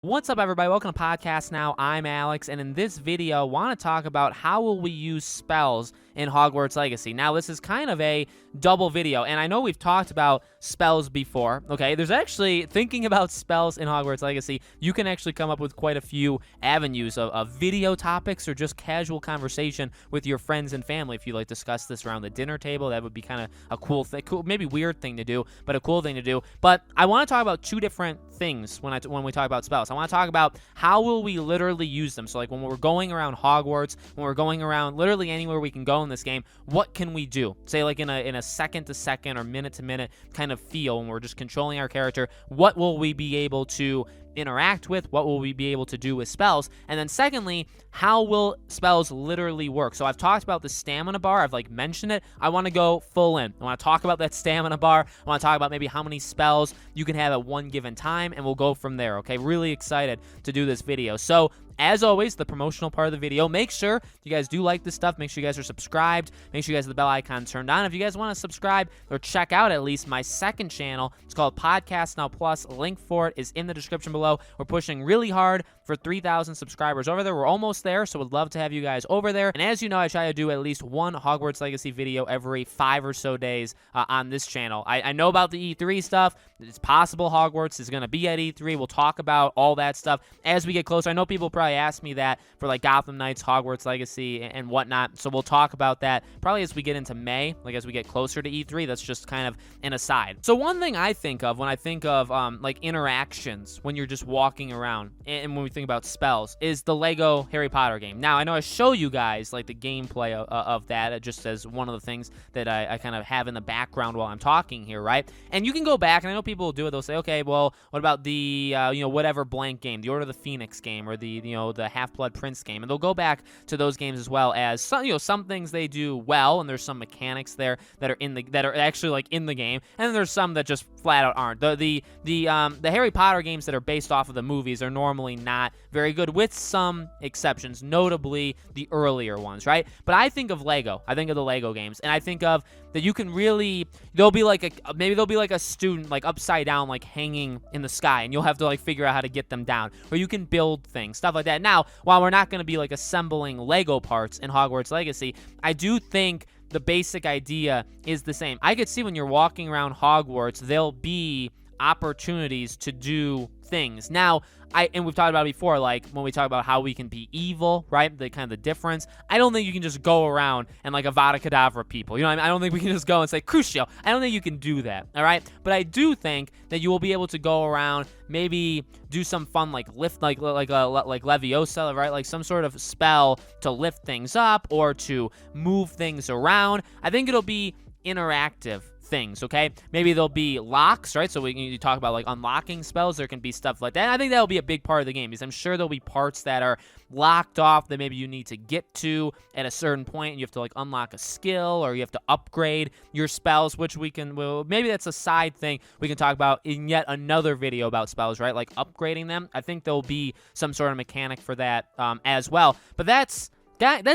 What's up, everybody? Welcome to Podcast Now. I'm Alex, and in this video, I want to talk about how will we use spells in Hogwarts Legacy. Now, this is kind of a double video, and I know we've talked about spells before, okay? There's actually, thinking about spells in Hogwarts Legacy, you can actually come up with quite a few avenues of video topics or just casual conversation with your friends and family. If you like discuss this around the dinner table, that would be kind of a cool thing, maybe weird thing to do, but a cool thing to do. But I want to talk about two different things when we talk about spells. I want to talk about how will we literally use them. So like when we're going around Hogwarts, when we're going around literally anywhere we can go in this game, what can we do? Say like in a second to second or minute to minute kind of feel when we're just controlling our character, what will we be able to interact with? What will we be able to do with spells? And then secondly, how will spells literally work? So I've talked about the stamina bar. I've like mentioned it. I want to go full in. I want to talk about that stamina bar. I want to talk about maybe how many spells you can have at one given time, and we'll go from there, okay? Really excited to do this video. So as always, the promotional part of the video, make sure you guys do like this stuff. Make sure you guys are subscribed. Make sure you guys have the bell icon turned on. If you guys want to subscribe or check out at least my second channel, it's called Podcast Now Plus. Link for it is in the description below. We're pushing really hard for 3,000 subscribers over there. We're almost there, so would love to have you guys over there. And as you know, I try to do at least one Hogwarts Legacy video every 5 or so days on this channel. I know about the E3 stuff. It's possible Hogwarts is going to be at E3. We'll talk about all that stuff as we get closer. I know people probably ask me that for like Gotham Knights, Hogwarts Legacy, and whatnot. So we'll talk about that probably as we get into May, like as we get closer to E3. That's just kind of an aside. So one thing I think of when I think of like interactions when you're just walking around and when we think about spells is the Lego Harry Potter game. Now, I know I show you guys like the gameplay of that just as one of the things that I kind of have in the background while I'm talking here, right? And you can go back, and I know people will do it. They'll say, okay, well, what about the, whatever blank game, the Order of the Phoenix game, or the, the Half-Blood Prince game, and they'll go back to those games as well as some things they do well, and there's some mechanics there that are actually like in the game, and then there's some that just flat out aren't. The Harry Potter games that are based off of the movies are normally not very good, with some exceptions, notably the earlier ones, right? But I think of Lego. I think of the Lego games, and I think of that you can really, maybe there'll be like a student like upside down, like hanging in the sky, and you'll have to like figure out how to get them down, or you can build things, stuff like that. Now, while we're not going to be like assembling Lego parts in Hogwarts Legacy, I do think the basic idea is the same. I could see when you're walking around Hogwarts, there'll be opportunities to do things. Now, and we've talked about it before, like when we talk about how we can be evil, right? The kind of the difference. I don't think you can just go around and like Avada Kedavra people. You know what I mean? I don't think we can just go and say Crucio. I don't think you can do that. All right. But I do think that you will be able to go around, maybe do some fun like lift, like Leviosa, right? Like some sort of spell to lift things up or to move things around. I think it'll be interactive things, okay? Maybe there'll be locks, right? So you talk about like unlocking spells. There can be stuff like that. And I think that'll be a big part of the game, because I'm sure there'll be parts that are locked off that maybe you need to get to at a certain point, and you have to like unlock a skill, or you have to upgrade your spells, which maybe that's a side thing we can talk about in yet another video about spells, right? Like upgrading them. I think there'll be some sort of mechanic for that as well. But that's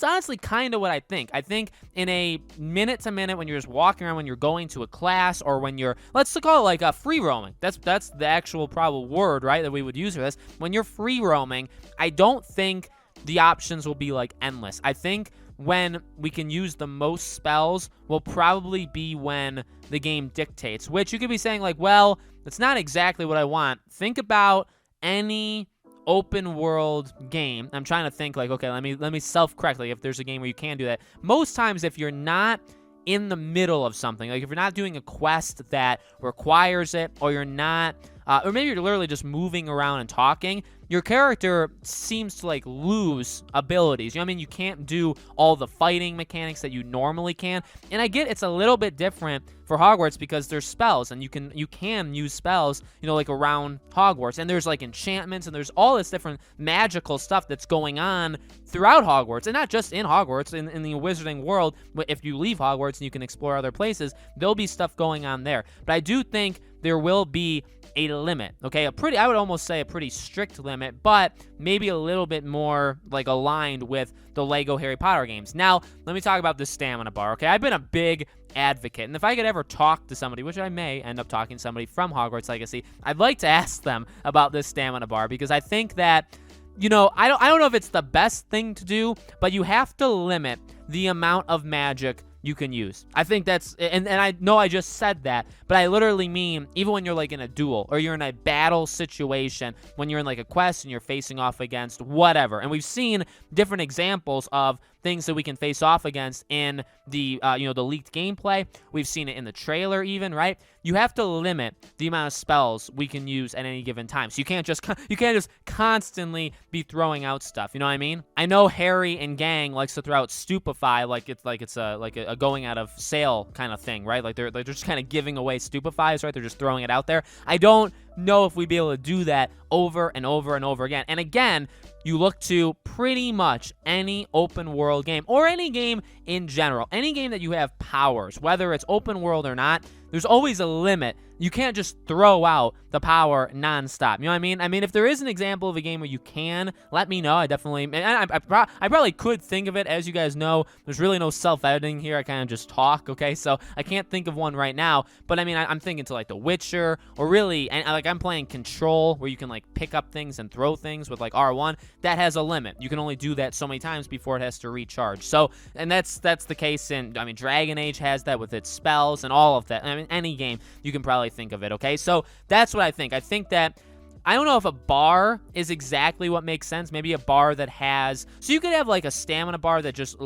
honestly kind of what I think. I think in a minute-to-minute, when you're just walking around, when you're going to a class, or when you're, let's call it like a free roaming. That's the actual probable word, right, that we would use for this. When you're free roaming, I don't think the options will be like endless. I think when we can use the most spells will probably be when the game dictates, which you could be saying like, well, that's not exactly what I want. Think about any open world game. I'm trying to think like, okay, let me self-correct, like if there's a game where you can do that. Most times if you're not in the middle of something, like if you're not doing a quest that requires it, or you're not, or maybe you're literally just moving around and talking, your character seems to like lose abilities. You know what I mean? You can't do all the fighting mechanics that you normally can. And I get it's a little bit different for Hogwarts because there's spells, and you can use spells, like around Hogwarts. And there's like enchantments, and there's all this different magical stuff that's going on throughout Hogwarts, and not just in Hogwarts, in the wizarding world. If you leave Hogwarts and you can explore other places, there'll be stuff going on there. But I do think there will be a limit, okay? I would almost say a pretty strict limit, but maybe a little bit more like aligned with the Lego Harry Potter games. Now, let me talk about the stamina bar, okay? I've been a big advocate, and if I could ever talk to somebody, which I may end up talking to somebody from Hogwarts Legacy, I'd like to ask them about this stamina bar, because I think that, you know, I don't know if it's the best thing to do, but you have to limit the amount of magic you can use. I think that's, and I know I just said that, but I literally mean even when you're like in a duel or you're in a battle situation, when you're in like a quest and you're facing off against whatever. And we've seen different examples of things that we can face off against in the the leaked gameplay. We've seen it in the trailer even, right? You have to limit the amount of spells we can use at any given time. So you can't just constantly be throwing out stuff. You know what I mean? I know Harry and gang likes to throw out Stupefy like it's a going out of sale kind of thing, right? Like they're just kind of giving away Stupefies, right? They're just throwing it out there. I don't know if we'd be able to do that over and over and over again. And again, you look to pretty much any open world game or any game in general, any game that you have powers, whether it's open world or not, there's always a limit. You can't just throw out the power nonstop. You know what I mean? I mean, if there is an example of a game where you can, let me know. I definitely, and I probably could think of it. As you guys know, there's really no self-editing here. I kind of just talk, okay? So I can't think of one right now. But I mean, I'm thinking to like The Witcher, or really, and like I'm playing Control, where you can like pick up things and throw things with like R1. That has a limit. You can only do that so many times before it has to recharge. So, and that's the case in, I mean, Dragon Age has that with its spells and all of that. I mean, any game you can probably think of it, okay? So that's what I think. I think that, I don't know if a bar is exactly what makes sense. Maybe a bar that has, so you could have like a stamina bar that just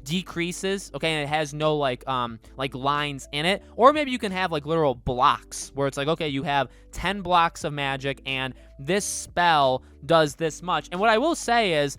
decreases, okay, and it has no like lines in it. Or maybe you can have like literal blocks where it's like, okay, you have 10 blocks of magic and this spell does this much. And what I will say is,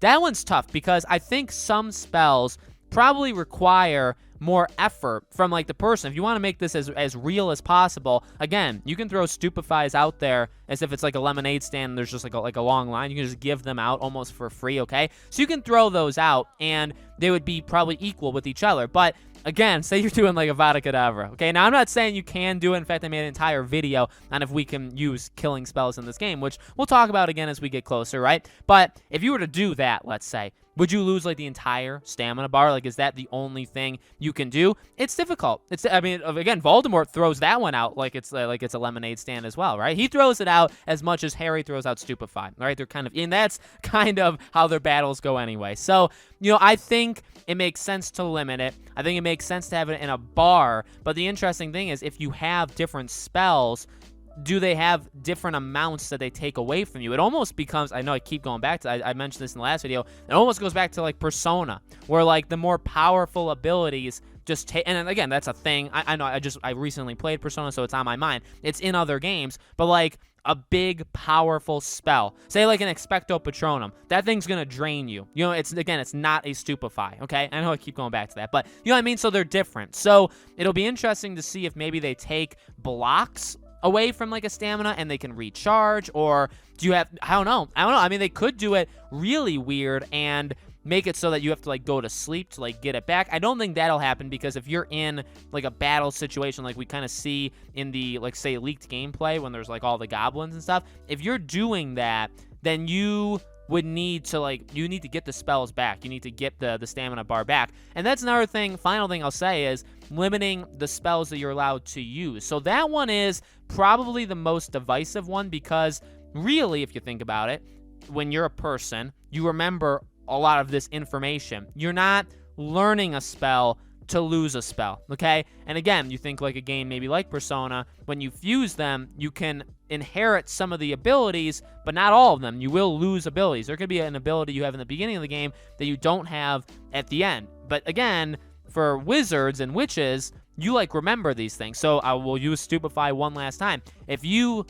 that one's tough, because I think some spells probably require more effort from like the person. If you want to make this as real as possible, again, you can throw Stupefies out there as if it's like a lemonade stand and there's just like a long line. You can just give them out almost for free, okay? So you can throw those out and they would be probably equal with each other. But again, say you're doing like a Vada Kedavra, okay? Now, I'm not saying you can do it. In fact, I made an entire video on if we can use killing spells in this game, which we'll talk about again as we get closer, right? But if you were to do that, let's say, would you lose like the entire stamina bar? Like, is that the only thing you can do? It's difficult. I mean, again, Voldemort throws that one out like it's a lemonade stand as well, right? He throws it out as much as Harry throws out Stupefy, right? They're kind of, and that's kind of how their battles go anyway. So, you know, I think it makes sense to limit it. I think it makes sense to have it in a bar. But the interesting thing is, if you have different spells, do they have different amounts that they take away from you? It almost becomes, I know I keep going back to, I mentioned this in the last video, it almost goes back to like Persona, where like the more powerful abilities just take, and again, that's a thing. I know, I recently played Persona, so it's on my mind. It's in other games, but like a big, powerful spell, say like an Expecto Patronum, that thing's gonna drain you. You know, it's not a Stupefy, okay? I know I keep going back to that, but you know what I mean? So they're different. So it'll be interesting to see if maybe they take blocks away from like a stamina and they can recharge, or do you have, I don't know. I mean, they could do it really weird and make it so that you have to like go to sleep to like get it back. I don't think that'll happen, because if you're in like a battle situation like we kind of see in the, like, say, leaked gameplay when there's like all the goblins and stuff, if you're doing that, then you would need to get the spells back. You need to get the stamina bar back. And that's another thing, final thing I'll say, is limiting the spells that you're allowed to use. So that one is probably the most divisive one, because really, if you think about it, when you're a person, you remember a lot of this information. You're not learning a spell to lose a spell, okay? And again, you think like a game maybe like Persona, when you fuse them, you can inherit some of the abilities, but not all of them. You will lose abilities. There could be an ability you have in the beginning of the game that you don't have at the end. But again, for wizards and witches, you like remember these things. So I will use Stupefy one last time. If you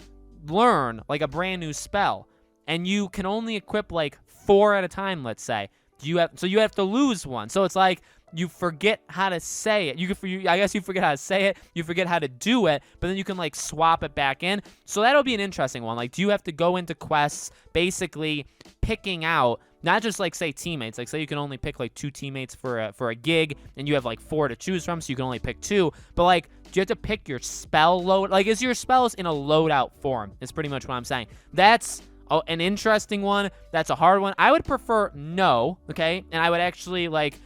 learn like a brand new spell and you can only equip like 4 at a time, let's say, you have to lose one. So it's like you forget how to say it. I guess you forget how to say it. You forget how to do it, but then you can like swap it back in. So that'll be an interesting one. Like, do you have to go into quests basically picking out not just like say teammates, like say you can only pick like 2 teammates for a gig, and you have like 4 to choose from, so you can only pick 2. But like, do you have to pick your spell load? Like, is your spells in a loadout form? Is pretty much what I'm saying. That's an interesting one. That's a hard one. I would prefer no, okay? And I would actually, like,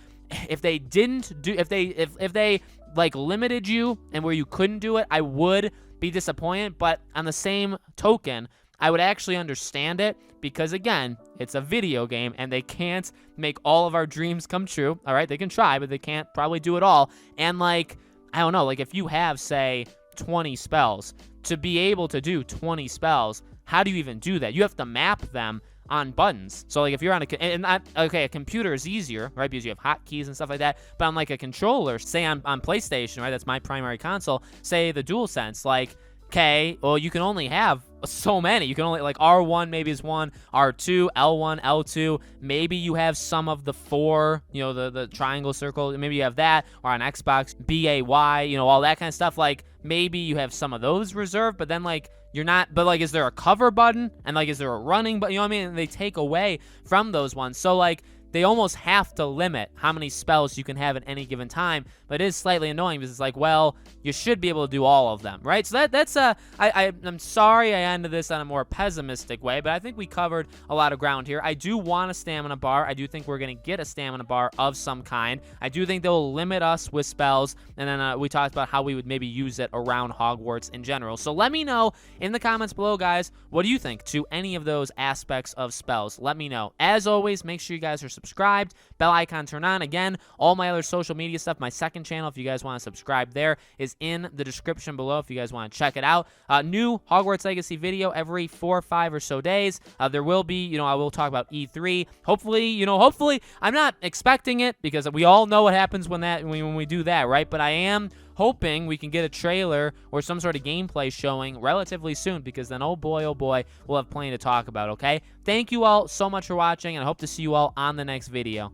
if they didn't do, if they like limited you and where you couldn't do it, I would be disappointed. But on the same token, I would actually understand it, because again, it's a video game and they can't make all of our dreams come true. All right, they can try, but they can't probably do it all. And like, I don't know, like if you have, say, 20 spells, to be able to do 20 spells, how do you even do that? You have to map them on buttons. So like if you're on a computer is easier, right? Because you have hotkeys and stuff like that. But on like a controller, say on PlayStation, right? That's my primary console. Say the DualSense, like, okay, well, you can only have so many. You can only, like, R1 maybe is one, R2, L1, L2. Maybe you have some of the 4, you know, the triangle, circle. Maybe you have that. Or on Xbox, BAY, you know, all that kind of stuff. Like, maybe you have some of those reserved, but then, like, you're not, but, like, is there a cover button? And, like, is there a running button? You know what I mean? And they take away from those ones. So, like, they almost have to limit how many spells you can have at any given time, but it is slightly annoying because it's like, well, you should be able to do all of them, right? So that's I'm sorry I ended this on a more pessimistic way, but I think we covered a lot of ground here. I do want a stamina bar. I do think we're going to get a stamina bar of some kind. I do think they'll limit us with spells, and then we talked about how we would maybe use it around Hogwarts in general. So let me know in the comments below, guys, what do you think to any of those aspects of spells? Let me know. As always, make sure you guys are subscribed, bell icon turn on. Again, all my other social media stuff, my second channel, if you guys want to subscribe there, is in the description below if you guys want to check it out. New Hogwarts Legacy video every 4 or 5 or so days. There will be, you know, I will talk about E3. Hopefully, I'm not expecting it, because we all know what happens when we do that, right? But I am hoping we can get a trailer or some sort of gameplay showing relatively soon, because then, oh boy, we'll have plenty to talk about, okay? Thank you all so much for watching, and I hope to see you all on the next video.